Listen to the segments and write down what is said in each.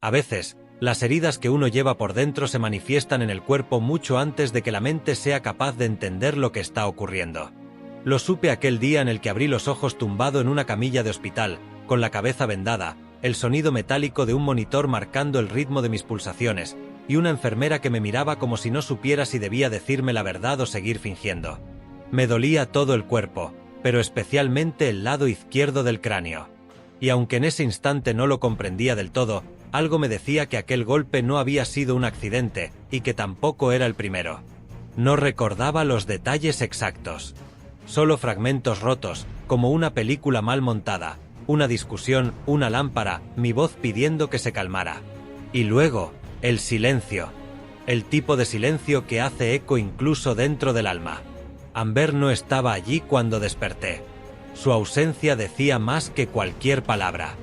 A veces, las heridas que uno lleva por dentro se manifiestan en el cuerpo mucho antes de que la mente sea capaz de entender lo que está ocurriendo. Lo supe aquel día en el que abrí los ojos tumbado en una camilla de hospital, con la cabeza vendada, el sonido metálico de un monitor marcando el ritmo de mis pulsaciones, y una enfermera que me miraba como si no supiera si debía decirme la verdad o seguir fingiendo. Me dolía todo el cuerpo, pero especialmente el lado izquierdo del cráneo. Y aunque en ese instante no lo comprendía del todo, algo me decía que aquel golpe no había sido un accidente, y que tampoco era el primero. No recordaba los detalles exactos. Solo fragmentos rotos, como una película mal montada, una discusión, una lámpara, mi voz pidiendo que se calmara. Y luego, el silencio. El tipo de silencio que hace eco incluso dentro del alma. Amber no estaba allí cuando desperté. Su ausencia decía más que cualquier palabra.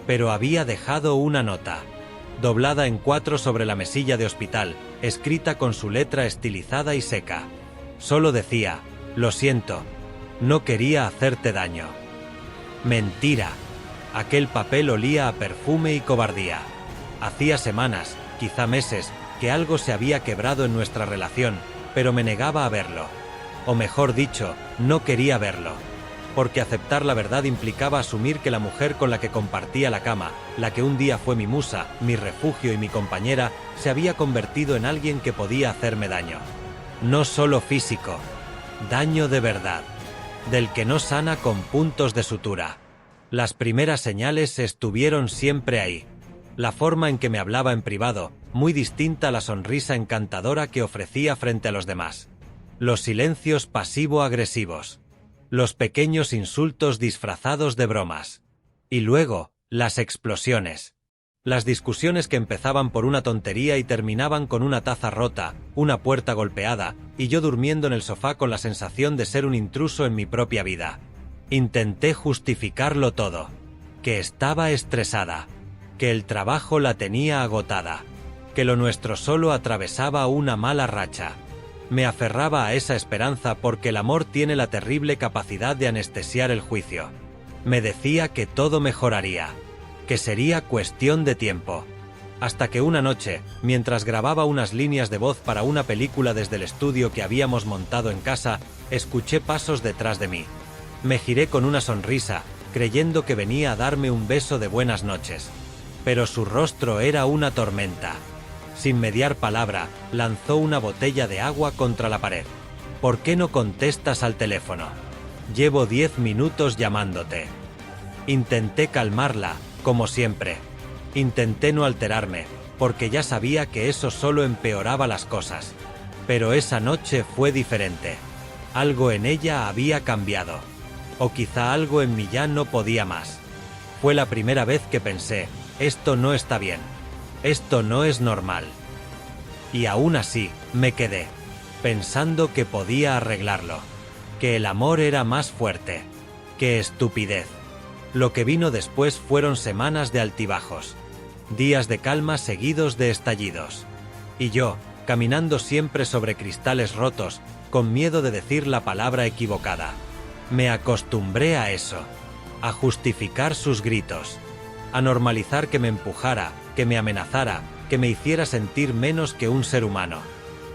Pero había dejado una nota, doblada en 4 sobre la mesilla de hospital, escrita con su letra estilizada y seca. Solo decía: lo siento, no quería hacerte daño. Mentira. Aquel papel olía a perfume y cobardía. Hacía semanas, quizá meses, que algo se había quebrado en nuestra relación, pero me negaba a verlo. O mejor dicho, no quería verlo. Porque aceptar la verdad implicaba asumir que la mujer con la que compartía la cama, la que un día fue mi musa, mi refugio y mi compañera, se había convertido en alguien que podía hacerme daño. No solo físico, daño de verdad, del que no sana con puntos de sutura. Las primeras señales estuvieron siempre ahí. La forma en que me hablaba en privado, muy distinta a la sonrisa encantadora que ofrecía frente a los demás. Los silencios pasivo-agresivos. Los pequeños insultos disfrazados de bromas. Y luego, las explosiones. Las discusiones que empezaban por una tontería y terminaban con una taza rota, una puerta golpeada, y yo durmiendo en el sofá con la sensación de ser un intruso en mi propia vida. Intenté justificarlo todo. Que estaba estresada. Que el trabajo la tenía agotada. Que lo nuestro solo atravesaba una mala racha. Me aferraba a esa esperanza porque el amor tiene la terrible capacidad de anestesiar el juicio. Me decía que todo mejoraría, que sería cuestión de tiempo. Hasta que una noche, mientras grababa unas líneas de voz para una película desde el estudio que habíamos montado en casa, escuché pasos detrás de mí. Me giré con una sonrisa, creyendo que venía a darme un beso de buenas noches. Pero su rostro era una tormenta. Sin mediar palabra, lanzó una botella de agua contra la pared. ¿Por qué no contestas al teléfono? Llevo 10 minutos llamándote. Intenté calmarla, como siempre. Intenté no alterarme, porque ya sabía que eso solo empeoraba las cosas. Pero esa noche fue diferente. Algo en ella había cambiado. O quizá algo en mí ya no podía más. Fue la primera vez que pensé: esto no está bien. Esto no es normal. Y aún así, me quedé, pensando que podía arreglarlo, que el amor era más fuerte. ¡Qué estupidez! Lo que vino después fueron semanas de altibajos, días de calma seguidos de estallidos. Y yo, caminando siempre sobre cristales rotos, con miedo de decir la palabra equivocada. Me acostumbré a eso, a justificar sus gritos, a normalizar que me empujara, que me amenazara, que me hiciera sentir menos que un ser humano.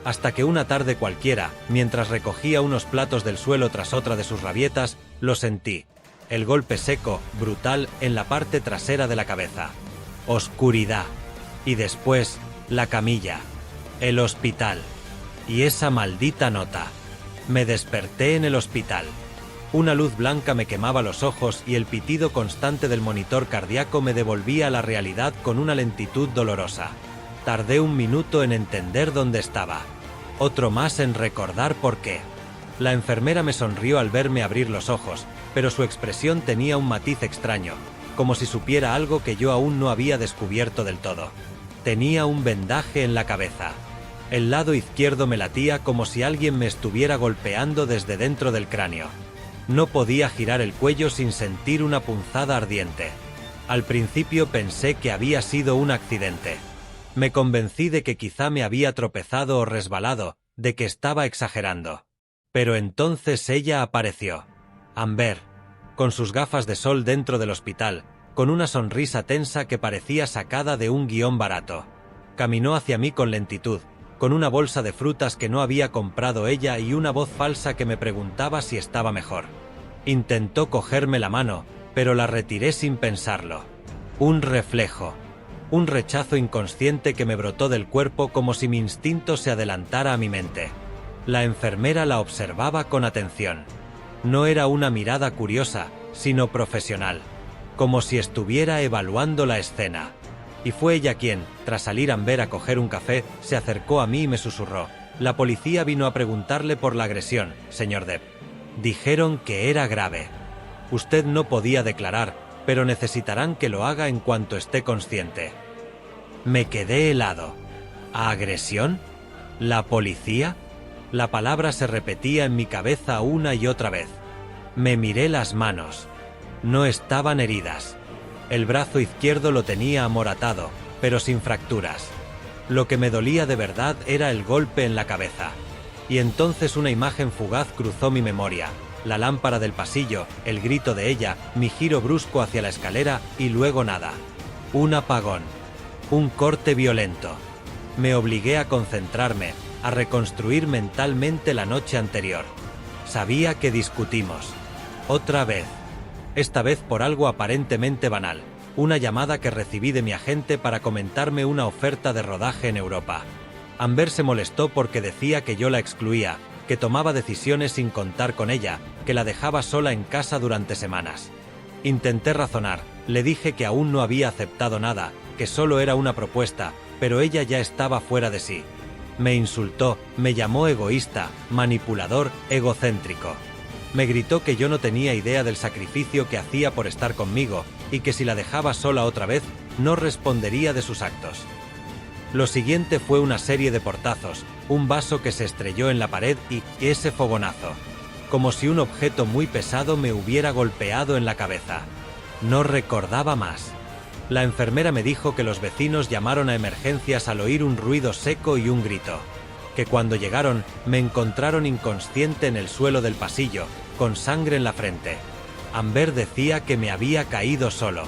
Hasta que una tarde cualquiera, mientras recogía unos platos del suelo tras otra de sus rabietas, lo sentí. El golpe seco, brutal, en la parte trasera de la cabeza. Oscuridad. Y después, la camilla. El hospital. Y esa maldita nota. Me desperté en el hospital. Una luz blanca me quemaba los ojos y el pitido constante del monitor cardíaco me devolvía a la realidad con una lentitud dolorosa. Tardé un minuto en entender dónde estaba. Otro más en recordar por qué. La enfermera me sonrió al verme abrir los ojos, pero su expresión tenía un matiz extraño, como si supiera algo que yo aún no había descubierto del todo. Tenía un vendaje en la cabeza. El lado izquierdo me latía como si alguien me estuviera golpeando desde dentro del cráneo. No podía girar el cuello sin sentir una punzada ardiente. Al principio pensé que había sido un accidente. Me convencí de que quizá me había tropezado o resbalado, de que estaba exagerando. Pero entonces ella apareció. Amber, con sus gafas de sol dentro del hospital, con una sonrisa tensa que parecía sacada de un guión barato. Caminó hacia mí con lentitud, con una bolsa de frutas que no había comprado ella y una voz falsa que me preguntaba si estaba mejor. Intentó cogerme la mano, pero la retiré sin pensarlo. Un reflejo. Un rechazo inconsciente que me brotó del cuerpo como si mi instinto se adelantara a mi mente. La enfermera la observaba con atención. No era una mirada curiosa, sino profesional, como si estuviera evaluando la escena. Y fue ella quien, tras salir Amber a coger un café, se acercó a mí y me susurró: «La policía vino a preguntarle por la agresión, señor Depp. Dijeron que era grave. Usted no podía declarar, pero necesitarán que lo haga en cuanto esté consciente». Me quedé helado. ¿Agresión? ¿La policía? La palabra se repetía en mi cabeza una y otra vez. Me miré las manos. No estaban heridas. El brazo izquierdo lo tenía amoratado, pero sin fracturas. Lo que me dolía de verdad era el golpe en la cabeza. Y entonces una imagen fugaz cruzó mi memoria. La lámpara del pasillo, el grito de ella, mi giro brusco hacia la escalera y luego nada. Un apagón. Un corte violento. Me obligué a concentrarme, a reconstruir mentalmente la noche anterior. Sabía que discutimos. Otra vez. Esta vez por algo aparentemente banal. Una llamada que recibí de mi agente para comentarme una oferta de rodaje en Europa. Amber se molestó porque decía que yo la excluía, que tomaba decisiones sin contar con ella, que la dejaba sola en casa durante semanas. Intenté razonar, le dije que aún no había aceptado nada, que solo era una propuesta, pero ella ya estaba fuera de sí. Me insultó, me llamó egoísta, manipulador, egocéntrico. Me gritó que yo no tenía idea del sacrificio que hacía por estar conmigo, y que si la dejaba sola otra vez, no respondería de sus actos. Lo siguiente fue una serie de portazos, un vaso que se estrelló en la pared y ese fogonazo. Como si un objeto muy pesado me hubiera golpeado en la cabeza. No recordaba más. La enfermera me dijo que los vecinos llamaron a emergencias al oír un ruido seco y un grito. Que cuando llegaron, me encontraron inconsciente en el suelo del pasillo, con sangre en la frente. Amber decía que me había caído solo.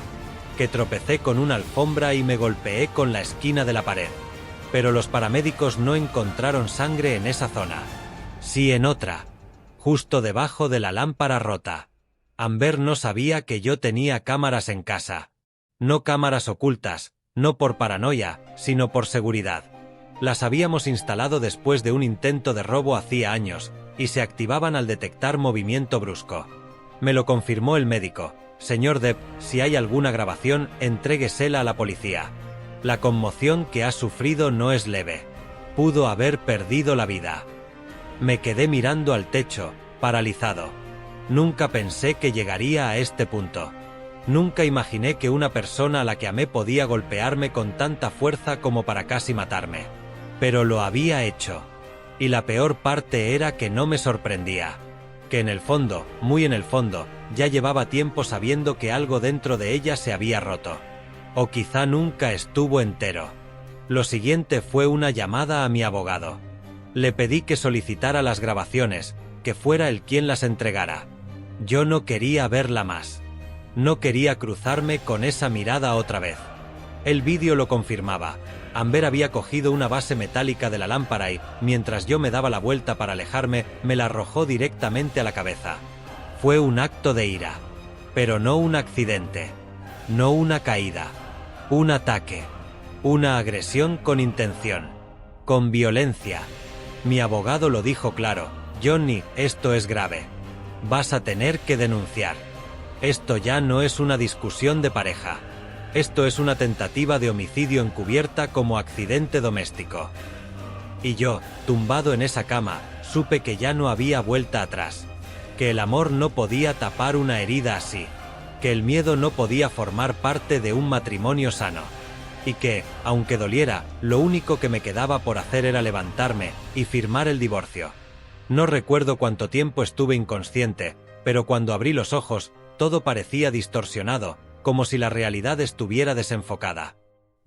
Que tropecé con una alfombra y me golpeé con la esquina de la pared. Pero los paramédicos no encontraron sangre en esa zona. Sí en otra. Justo debajo de la lámpara rota. Amber no sabía que yo tenía cámaras en casa. No cámaras ocultas, no por paranoia, sino por seguridad. Las habíamos instalado después de un intento de robo hacía años, y se activaban al detectar movimiento brusco. Me lo confirmó el médico. Señor Depp, si hay alguna grabación, entréguesela a la policía. La conmoción que ha sufrido no es leve. Pudo haber perdido la vida. Me quedé mirando al techo, paralizado. Nunca pensé que llegaría a este punto. Nunca imaginé que una persona a la que amé podía golpearme con tanta fuerza como para casi matarme. Pero lo había hecho. Y la peor parte era que no me sorprendía. Que en el fondo, muy en el fondo, ya llevaba tiempo sabiendo que algo dentro de ella se había roto. O quizá nunca estuvo entero. Lo siguiente fue una llamada a mi abogado. Le pedí que solicitara las grabaciones, que fuera él quien las entregara. Yo no quería verla más. No quería cruzarme con esa mirada otra vez. El vídeo lo confirmaba. Amber había cogido una base metálica de la lámpara y, mientras yo me daba la vuelta para alejarme, me la arrojó directamente a la cabeza. Fue un acto de ira. Pero no un accidente. No una caída. Un ataque. Una agresión con intención. Con violencia. Mi abogado lo dijo claro. Johnny, esto es grave. Vas a tener que denunciar. Esto ya no es una discusión de pareja. Esto es una tentativa de homicidio encubierta como accidente doméstico. Y yo, tumbado en esa cama, supe que ya no había vuelta atrás. Que el amor no podía tapar una herida así. Que el miedo no podía formar parte de un matrimonio sano. Y que, aunque doliera, lo único que me quedaba por hacer era levantarme y firmar el divorcio. No recuerdo cuánto tiempo estuve inconsciente, pero cuando abrí los ojos, todo parecía distorsionado, como si la realidad estuviera desenfocada.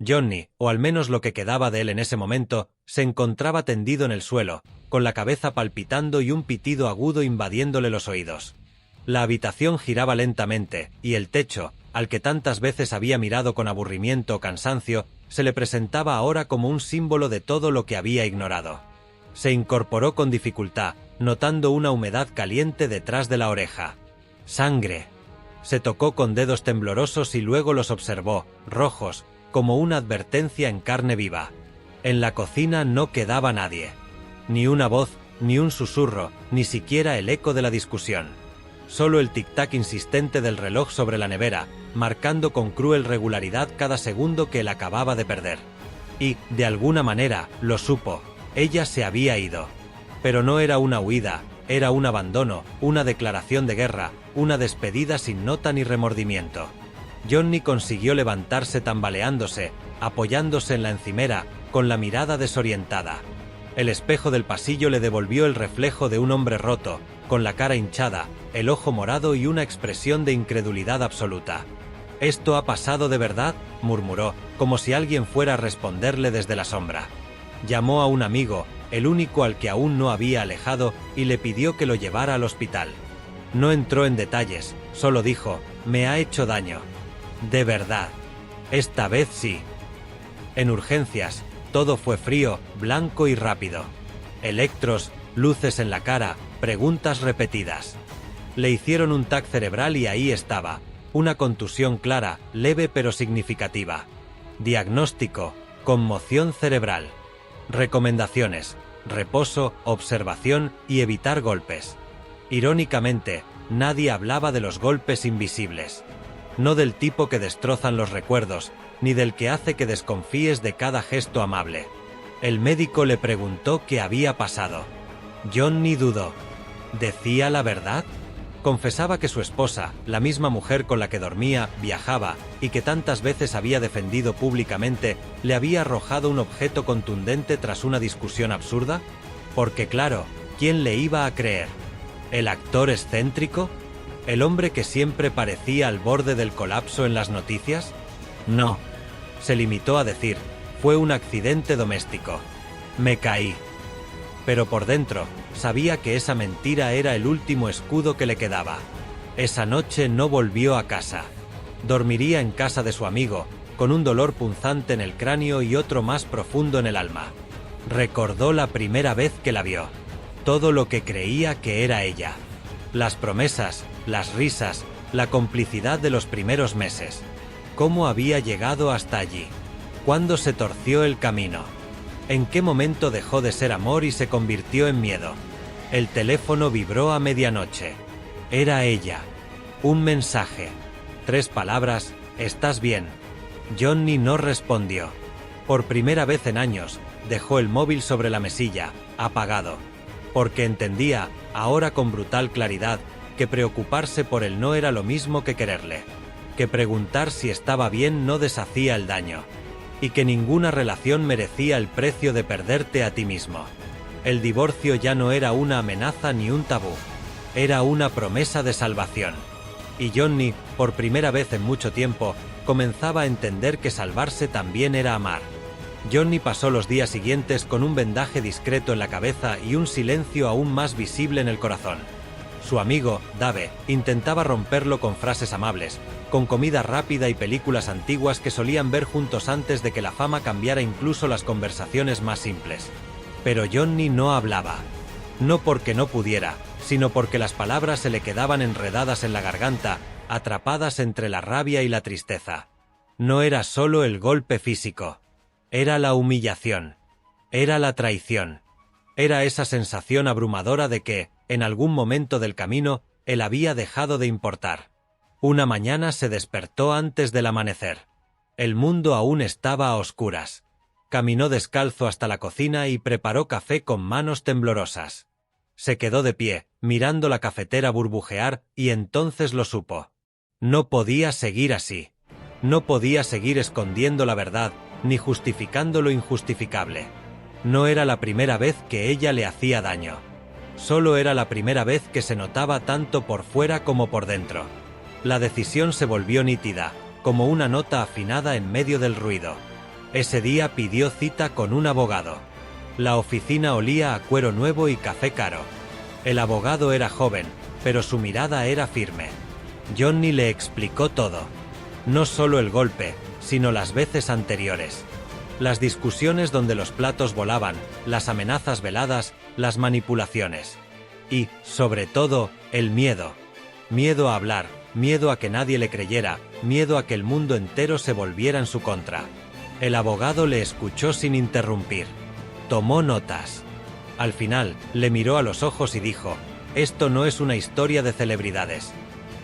Johnny, o al menos lo que quedaba de él en ese momento, se encontraba tendido en el suelo, con la cabeza palpitando y un pitido agudo invadiéndole los oídos. La habitación giraba lentamente, y el techo, al que tantas veces había mirado con aburrimiento o cansancio, se le presentaba ahora como un símbolo de todo lo que había ignorado. Se incorporó con dificultad, notando una humedad caliente detrás de la oreja. ¡Sangre! Se tocó con dedos temblorosos y luego los observó, rojos, como una advertencia en carne viva. En la cocina no quedaba nadie. Ni una voz, ni un susurro, ni siquiera el eco de la discusión. Solo el tic-tac insistente del reloj sobre la nevera, marcando con cruel regularidad cada segundo que él acababa de perder. Y, de alguna manera, lo supo, ella se había ido. Pero no era una huida, era un abandono, una declaración de guerra, una despedida sin nota ni remordimiento. Johnny consiguió levantarse tambaleándose, apoyándose en la encimera, con la mirada desorientada. El espejo del pasillo le devolvió el reflejo de un hombre roto, con la cara hinchada, el ojo morado y una expresión de incredulidad absoluta. «¿Esto ha pasado de verdad?», murmuró, como si alguien fuera a responderle desde la sombra. Llamó a un amigo, el único al que aún no había alejado, y le pidió que lo llevara al hospital. No entró en detalles, solo dijo: «Me ha hecho daño». «¿De verdad?». «Esta vez sí». En urgencias, todo fue frío, blanco y rápido. Electros, luces en la cara, preguntas repetidas. Le hicieron un TAC cerebral y ahí estaba, una contusión clara, leve pero significativa. Diagnóstico: conmoción cerebral. Recomendaciones: reposo, observación y evitar golpes. Irónicamente, nadie hablaba de los golpes invisibles. No del tipo que destrozan los recuerdos, ni del que hace que desconfíes de cada gesto amable. El médico le preguntó qué había pasado. Johnny dudó. ¿Decía la verdad? Confesaba que su esposa, la misma mujer con la que dormía, viajaba, y que tantas veces había defendido públicamente, le había arrojado un objeto contundente tras una discusión absurda. Porque claro, ¿quién le iba a creer? ¿El actor excéntrico? ¿El hombre que siempre parecía al borde del colapso en las noticias? No. Se limitó a decir: fue un accidente doméstico. Me caí. Pero por dentro, sabía que esa mentira era el último escudo que le quedaba. Esa noche no volvió a casa. Dormiría en casa de su amigo, con un dolor punzante en el cráneo y otro más profundo en el alma. Recordó la primera vez que la vio. Todo lo que creía que era ella. Las promesas, las risas, la complicidad de los primeros meses. ¿Cómo había llegado hasta allí? ¿Cuándo se torció el camino? ¿En qué momento dejó de ser amor y se convirtió en miedo? El teléfono vibró a medianoche. Era ella. Un mensaje. 3 palabras: «¿Estás bien?». Johnny no respondió. Por primera vez en años, dejó el móvil sobre la mesilla, apagado. Porque entendía, ahora con brutal claridad, que preocuparse por él no era lo mismo que quererle. Que preguntar si estaba bien no deshacía el daño. Y que ninguna relación merecía el precio de perderte a ti mismo. El divorcio ya no era una amenaza ni un tabú. Era una promesa de salvación. Y Johnny, por primera vez en mucho tiempo, comenzaba a entender que salvarse también era amar. Johnny pasó los días siguientes con un vendaje discreto en la cabeza y un silencio aún más visible en el corazón. Su amigo, Dave, intentaba romperlo con frases amables, con comida rápida y películas antiguas que solían ver juntos antes de que la fama cambiara incluso las conversaciones más simples. Pero Johnny no hablaba. No porque no pudiera, sino porque las palabras se le quedaban enredadas en la garganta, atrapadas entre la rabia y la tristeza. No era solo el golpe físico. Era la humillación. Era la traición. Era esa sensación abrumadora de que, en algún momento del camino, él había dejado de importar. Una mañana se despertó antes del amanecer. El mundo aún estaba a oscuras. Caminó descalzo hasta la cocina y preparó café con manos temblorosas. Se quedó de pie, mirando la cafetera burbujear, y entonces lo supo. No podía seguir así. No podía seguir escondiendo la verdad, ni justificando lo injustificable. No era la primera vez que ella le hacía daño. Solo era la primera vez que se notaba tanto por fuera como por dentro. La decisión se volvió nítida, como una nota afinada en medio del ruido. Ese día pidió cita con un abogado. La oficina olía a cuero nuevo y café caro. El abogado era joven, pero su mirada era firme. Johnny le explicó todo. No solo el golpe, sino las veces anteriores. Las discusiones donde los platos volaban, las amenazas veladas, las manipulaciones. Y, sobre todo, el miedo. Miedo a hablar, miedo a que nadie le creyera, miedo a que el mundo entero se volviera en su contra. El abogado le escuchó sin interrumpir. Tomó notas. Al final, le miró a los ojos y dijo: «Esto no es una historia de celebridades.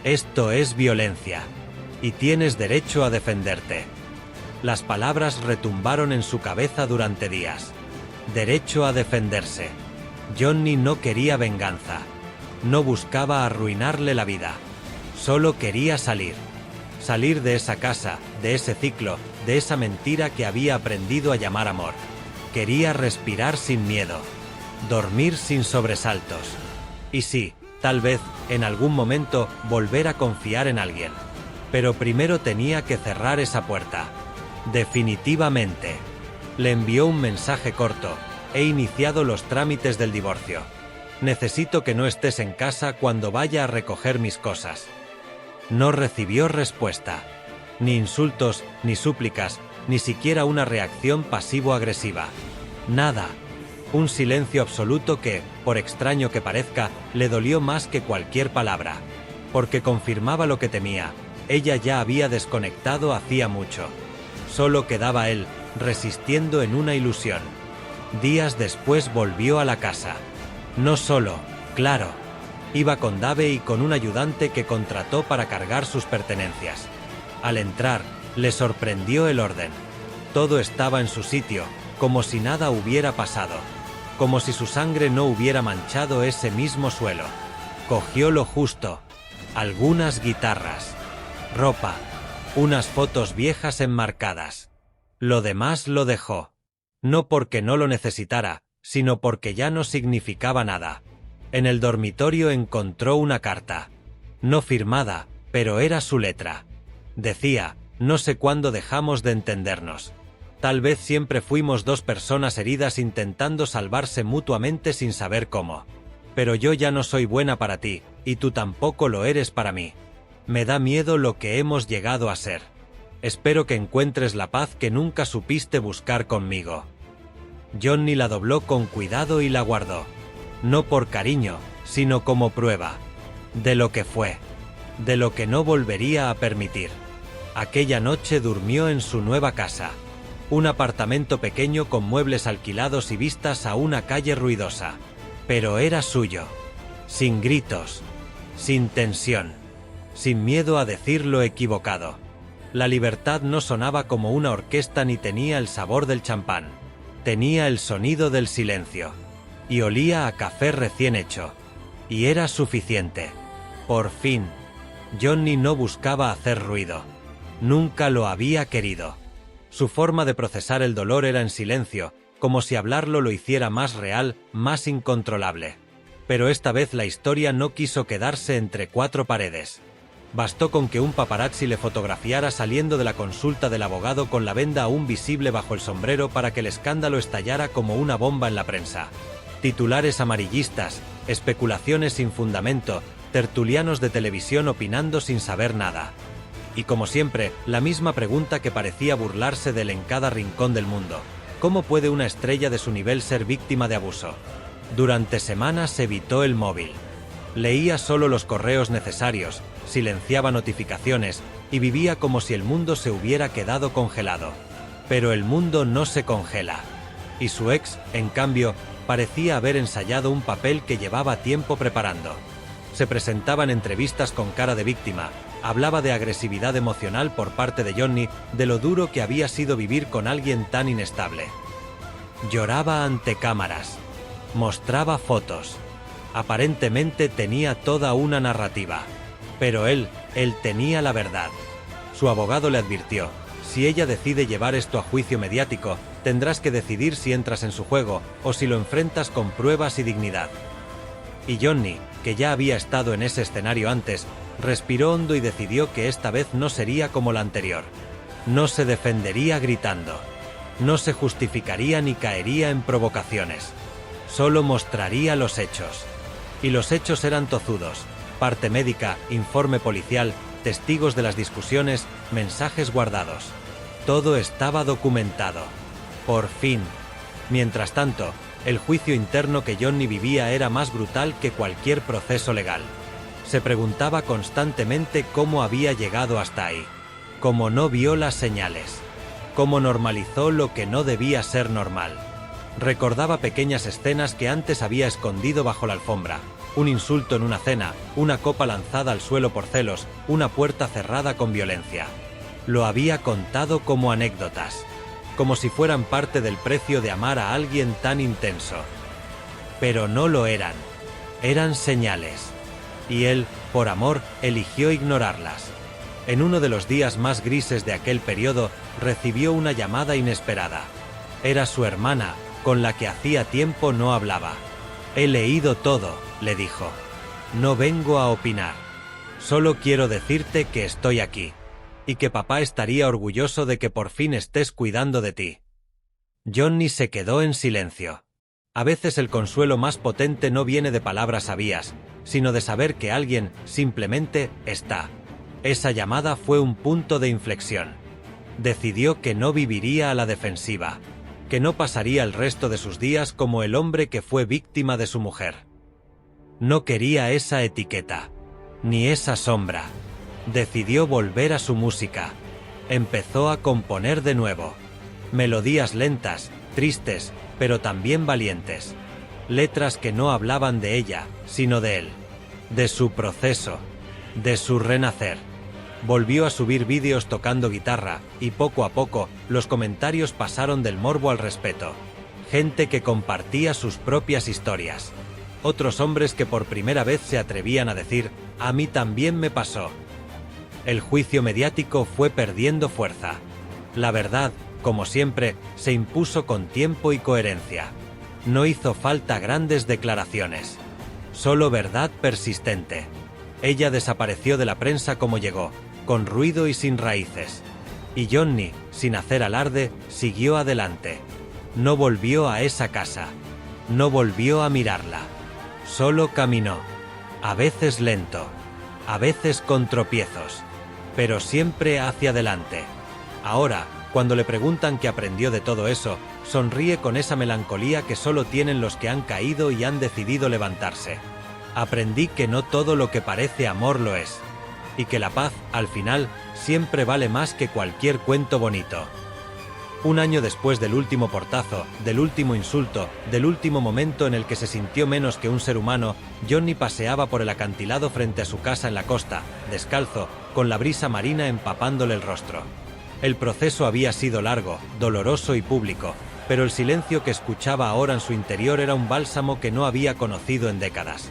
Esto es violencia. Y tienes derecho a defenderte». Las palabras retumbaron en su cabeza durante días. Derecho a defenderse. Johnny no quería venganza. No buscaba arruinarle la vida. Solo quería salir. Salir de esa casa, de ese ciclo, de esa mentira que había aprendido a llamar amor. Quería respirar sin miedo. Dormir sin sobresaltos. Y sí, tal vez, en algún momento, volver a confiar en alguien. Pero primero tenía que cerrar esa puerta. Definitivamente. Le envió un mensaje corto: «He iniciado los trámites del divorcio. Necesito que no estés en casa cuando vaya a recoger mis cosas». No recibió respuesta. Ni insultos, ni súplicas, ni siquiera una reacción pasivo-agresiva. Nada. Un silencio absoluto que, por extraño que parezca, le dolió más que cualquier palabra. Porque confirmaba lo que temía. Ella ya había desconectado hacía mucho. Solo quedaba él, resistiendo en una ilusión. Días después volvió a la casa. No solo, claro. Iba con Dave y con un ayudante que contrató para cargar sus pertenencias. Al entrar, le sorprendió el orden. Todo estaba en su sitio, como si nada hubiera pasado. Como si su sangre no hubiera manchado ese mismo suelo. Cogió lo justo. Algunas guitarras. Ropa. Unas fotos viejas enmarcadas. Lo demás lo dejó. No porque no lo necesitara, sino porque ya no significaba nada. En el dormitorio encontró una carta. No firmada, pero era su letra. Decía: «No sé cuándo dejamos de entendernos. Tal vez siempre fuimos dos personas heridas intentando salvarse mutuamente sin saber cómo. Pero yo ya no soy buena para ti, y tú tampoco lo eres para mí. Me da miedo lo que hemos llegado a ser. Espero que encuentres la paz que nunca supiste buscar conmigo». Johnny la dobló con cuidado y la guardó. No por cariño, sino como prueba. De lo que fue. De lo que no volvería a permitir. Aquella noche durmió en su nueva casa. Un apartamento pequeño con muebles alquilados y vistas a una calle ruidosa. Pero era suyo. Sin gritos. Sin tensión. Sin miedo a decir lo equivocado. La libertad no sonaba como una orquesta ni tenía el sabor del champán. Tenía el sonido del silencio. Y olía a café recién hecho. Y era suficiente. Por fin. Johnny no buscaba hacer ruido. Nunca lo había querido. Su forma de procesar el dolor era en silencio, como si hablarlo lo hiciera más real, más incontrolable. Pero esta vez la historia no quiso quedarse entre cuatro paredes. Bastó con que un paparazzi le fotografiara saliendo de la consulta del abogado con la venda aún visible bajo el sombrero para que el escándalo estallara como una bomba en la prensa. Titulares amarillistas, especulaciones sin fundamento, tertulianos de televisión opinando sin saber nada. Y como siempre, la misma pregunta que parecía burlarse de él en cada rincón del mundo: ¿cómo puede una estrella de su nivel ser víctima de abuso? Durante semanas evitó el móvil. Leía solo los correos necesarios, silenciaba notificaciones y vivía como si el mundo se hubiera quedado congelado. Pero el mundo no se congela. Y su ex, en cambio, parecía haber ensayado un papel que llevaba tiempo preparando. Se presentaba en entrevistas con cara de víctima, hablaba de agresividad emocional por parte de Johnny, de lo duro que había sido vivir con alguien tan inestable. Lloraba ante cámaras. Mostraba fotos. Aparentemente tenía toda una narrativa. Pero él tenía la verdad. Su abogado le advirtió: si ella decide llevar esto a juicio mediático, tendrás que decidir si entras en su juego o si lo enfrentas con pruebas y dignidad. Y Johnny, que ya había estado en ese escenario antes, respiró hondo y decidió que esta vez no sería como la anterior. No se defendería gritando. No se justificaría ni caería en provocaciones. Solo mostraría los hechos. Y los hechos eran tozudos. Parte médica, informe policial, testigos de las discusiones, mensajes guardados. Todo estaba documentado. Por fin. Mientras tanto, el juicio interno que Johnny vivía era más brutal que cualquier proceso legal. Se preguntaba constantemente cómo había llegado hasta ahí, cómo no vio las señales, cómo normalizó lo que no debía ser normal. Recordaba pequeñas escenas que antes había escondido bajo la alfombra: un insulto en una cena, una copa lanzada al suelo por celos, una puerta cerrada con violencia. Lo había contado como anécdotas, como si fueran parte del precio de amar a alguien tan intenso. Pero no lo eran. Eran señales. Y él, por amor, eligió ignorarlas. En uno de los días más grises de aquel periodo, recibió una llamada inesperada. Era su hermana, con la que hacía tiempo no hablaba. «He leído todo», le dijo. «No vengo a opinar. Solo quiero decirte que estoy aquí, y que papá estaría orgulloso de que por fin estés cuidando de ti». Johnny se quedó en silencio. A veces el consuelo más potente no viene de palabras sabias, sino de saber que alguien simplemente está. Esa llamada fue un punto de inflexión. Decidió que no viviría a la defensiva, que no pasaría el resto de sus días como el hombre que fue víctima de su mujer. No quería esa etiqueta, ni esa sombra. Decidió volver a su música. Empezó a componer de nuevo. Melodías lentas, tristes, pero también valientes. Letras que no hablaban de ella, sino de él. De su proceso. De su renacer. Volvió a subir vídeos tocando guitarra, y poco a poco, los comentarios pasaron del morbo al respeto. Gente que compartía sus propias historias. Otros hombres que por primera vez se atrevían a decir: «A mí también me pasó». El juicio mediático fue perdiendo fuerza. La verdad, como siempre, se impuso con tiempo y coherencia. No hizo falta grandes declaraciones. Solo verdad persistente. Ella desapareció de la prensa como llegó, con ruido y sin raíces. Y Johnny, sin hacer alarde, siguió adelante. No volvió a esa casa. No volvió a mirarla. Solo caminó. A veces lento. A veces con tropiezos. Pero siempre hacia adelante. Ahora, cuando le preguntan qué aprendió de todo eso, sonríe con esa melancolía que solo tienen los que han caído y han decidido levantarse. Aprendí que no todo lo que parece amor lo es. Y que la paz, al final, siempre vale más que cualquier cuento bonito. Un año después del último portazo, del último insulto, del último momento en el que se sintió menos que un ser humano, Johnny paseaba por el acantilado frente a su casa en la costa, descalzo, con la brisa marina empapándole el rostro. El proceso había sido largo, doloroso y público, pero el silencio que escuchaba ahora en su interior era un bálsamo que no había conocido en décadas.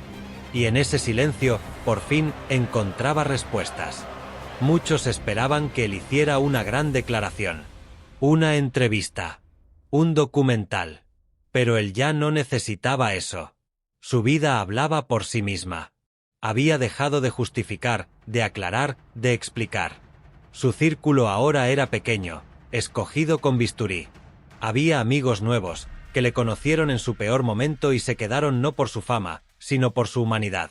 Y en ese silencio, por fin, encontraba respuestas. Muchos esperaban que él hiciera una gran declaración. Una entrevista. Un documental. Pero él ya no necesitaba eso. Su vida hablaba por sí misma. Había dejado de justificar, de aclarar, de explicar. Su círculo ahora era pequeño, escogido con bisturí. Había amigos nuevos, que le conocieron en su peor momento y se quedaron no por su fama, sino por su humanidad.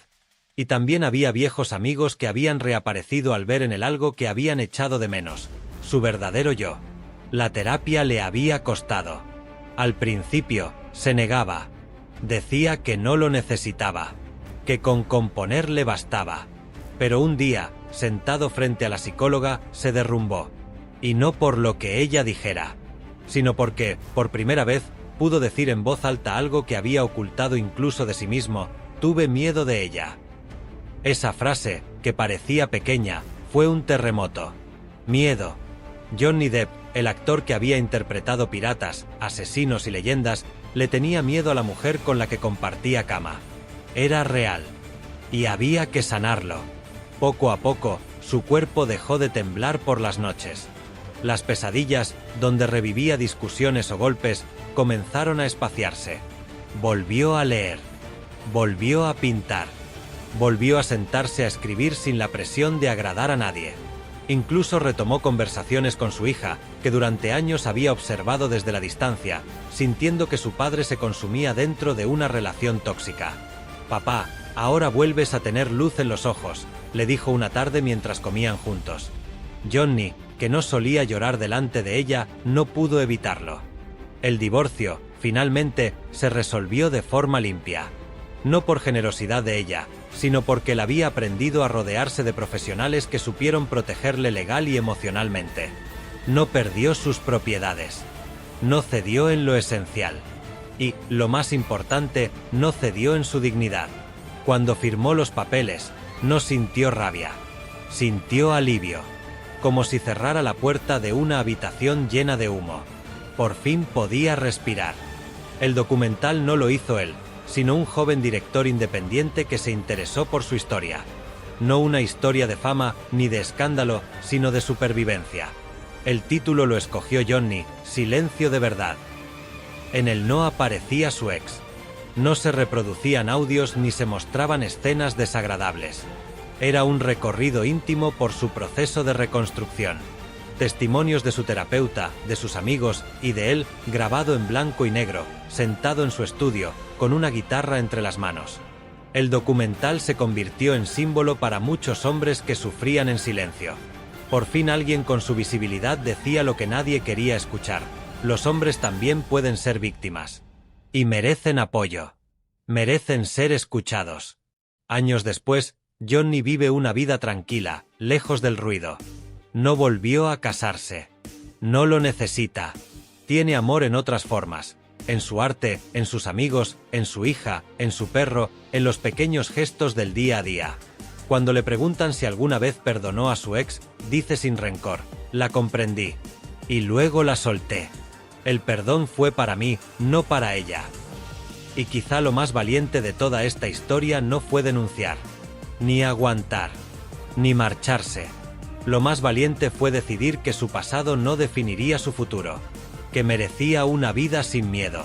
Y también había viejos amigos que habían reaparecido al ver en él algo que habían echado de menos, su verdadero yo. La terapia le había costado. Al principio, se negaba. Decía que no lo necesitaba, que con componer le bastaba. Pero un día, sentado frente a la psicóloga, se derrumbó. Y no por lo que ella dijera, sino porque, por primera vez, pudo decir en voz alta algo que había ocultado incluso de sí mismo: «Tuve miedo de ella». Esa frase, que parecía pequeña, fue un terremoto. Miedo. Johnny Depp, el actor que había interpretado piratas, asesinos y leyendas, le tenía miedo a la mujer con la que compartía cama. Era real. Y había que sanarlo. Poco a poco, su cuerpo dejó de temblar por las noches. Las pesadillas, donde revivía discusiones o golpes, comenzaron a espaciarse. Volvió a leer. Volvió a pintar. Volvió a sentarse a escribir sin la presión de agradar a nadie. Incluso retomó conversaciones con su hija, que durante años había observado desde la distancia, sintiendo que su padre se consumía dentro de una relación tóxica. «Papá, Ahora vuelves a tener luz en los ojos, le dijo una tarde mientras comían juntos. Johnny, que no solía llorar delante de ella, no pudo evitarlo. El divorcio, finalmente, se resolvió de forma limpia. No por generosidad de ella, sino porque él había aprendido a rodearse de profesionales que supieron protegerle legal y emocionalmente. No perdió sus propiedades. No cedió en lo esencial. Y, lo más importante, no cedió en su dignidad. Cuando firmó los papeles, no sintió rabia. Sintió alivio. Como si cerrara la puerta de una habitación llena de humo. Por fin podía respirar. El documental no lo hizo él, sino un joven director independiente que se interesó por su historia. No una historia de fama ni de escándalo, sino de supervivencia. El título lo escogió Johnny, Silencio de verdad. En él no aparecía su ex. No se reproducían audios ni se mostraban escenas desagradables. Era un recorrido íntimo por su proceso de reconstrucción. Testimonios de su terapeuta, de sus amigos y de él, grabado en blanco y negro, sentado en su estudio, con una guitarra entre las manos. El documental se convirtió en símbolo para muchos hombres que sufrían en silencio. Por fin alguien con su visibilidad decía lo que nadie quería escuchar: los hombres también pueden ser víctimas. Y merecen apoyo. Merecen ser escuchados. Años después, Johnny vive una vida tranquila, lejos del ruido. No volvió a casarse. No lo necesita. Tiene amor en otras formas. En su arte, en sus amigos, en su hija, en su perro, en los pequeños gestos del día a día. Cuando le preguntan si alguna vez perdonó a su ex, dice sin rencor: la comprendí. Y luego la solté. El perdón fue para mí, no para ella. Y quizá lo más valiente de toda esta historia no fue denunciar, ni aguantar, ni marcharse. Lo más valiente fue decidir que su pasado no definiría su futuro, que merecía una vida sin miedo,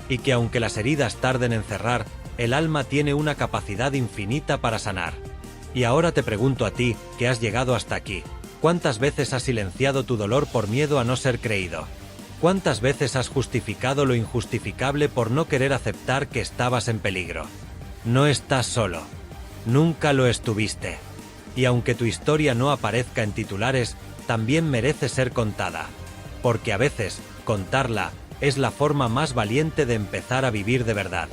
y que aunque las heridas tarden en cerrar, el alma tiene una capacidad infinita para sanar. Y ahora te pregunto a ti, que has llegado hasta aquí, ¿cuántas veces has silenciado tu dolor por miedo a no ser creído? ¿Cuántas veces has justificado lo injustificable por no querer aceptar que estabas en peligro? No estás solo. Nunca lo estuviste. Y aunque tu historia no aparezca en titulares, también merece ser contada. Porque a veces, contarla, es la forma más valiente de empezar a vivir de verdad.